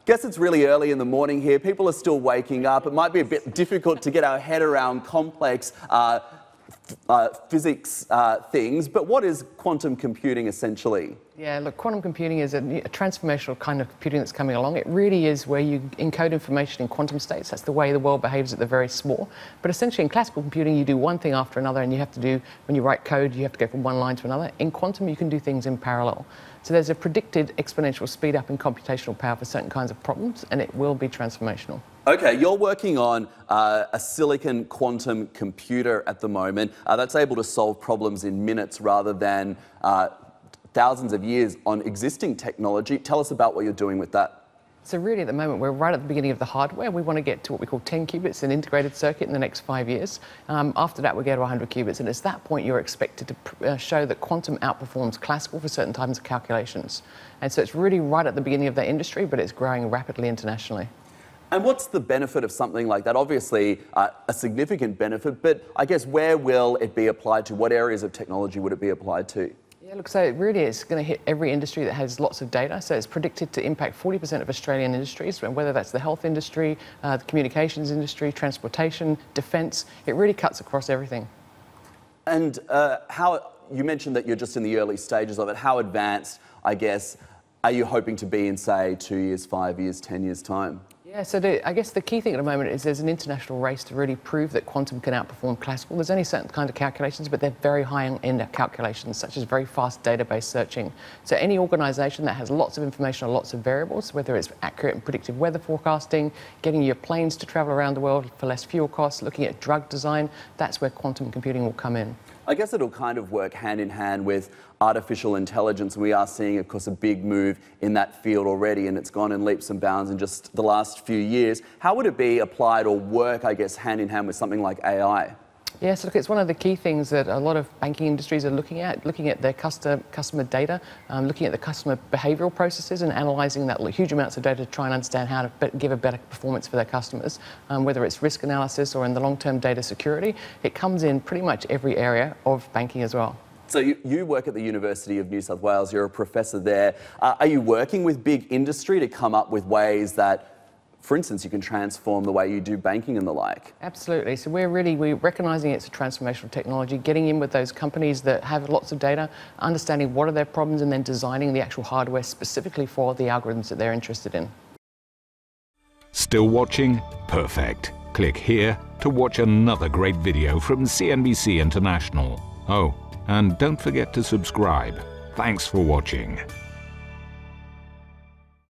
Guess it's really early in the morning here. People are still waking up. It might be a bit difficult to get our head around complex physics things, but what is quantum computing essentially? Yeah, look, quantum computing is a transformational kind of computing that's coming along. It really is where you encode information in quantum states. That's the way the world behaves at the very small. But essentially in classical computing, you do one thing after another, and you have to do, when you write code, you have to go from one line to another. In quantum, you can do things in parallel. So there's a predicted exponential speed up in computational power for certain kinds of problems, and it will be transformational. Okay, you're working on a silicon quantum computer at the moment that's able to solve problems in minutes rather than thousands of years on existing technology. Tell us about what you're doing with that. So really at the moment we're right at the beginning of the hardware. We want to get to what we call 10 qubits in integrated circuit in the next 5 years. After that we go to 100 qubits, and at that point you're expected to show that quantum outperforms classical for certain types of calculations. And so it's really right at the beginning of that industry, but it's growing rapidly internationally. And what's the benefit of something like that? Obviously, a significant benefit, but I guess where will it be applied to? What areas of technology would it be applied to? Yeah, look, so it really is going to hit every industry that has lots of data. So it's predicted to impact 40% of Australian industries, whether that's the health industry, the communications industry, transportation, defence. It really cuts across everything. And you mentioned that you're just in the early stages of it. How advanced, I guess, are you hoping to be in, say, 2 years, 5 years, 10 years' time? Yeah, so I guess the key thing at the moment is there's an international race to really prove that quantum can outperform classical. There's only certain kind of calculations, but they're very high-end calculations, such as very fast database searching. So any organisation that has lots of information on lots of variables, whether it's accurate and predictive weather forecasting, getting your planes to travel around the world for less fuel costs, looking at drug design, that's where quantum computing will come in. I guess it'll kind of work hand in hand with artificial intelligence. We are seeing, of course, a big move in that field already, and it's gone in leaps and bounds in just the last few years. How would it be applied or work, I guess, hand in hand with something like AI? Yes, look, it's one of the key things that a lot of banking industries are looking at their customer data, looking at the customer behavioural processes and analysing that huge amounts of data to try and understand how to give a better performance for their customers, whether it's risk analysis or in the long-term data security. It comes in pretty much every area of banking as well. So you work at the University of New South Wales, you're a professor there. Are you working with big industry to come up with ways that, for instance, you can transform the way you do banking and the like? Absolutely. So we're recognising it's a transformational technology, getting in with those companies that have lots of data, understanding what are their problems, and then designing the actual hardware specifically for the algorithms that they're interested in. Still watching? Perfect. Click here to watch another great video from CNBC International. Oh, and don't forget to subscribe. Thanks for watching.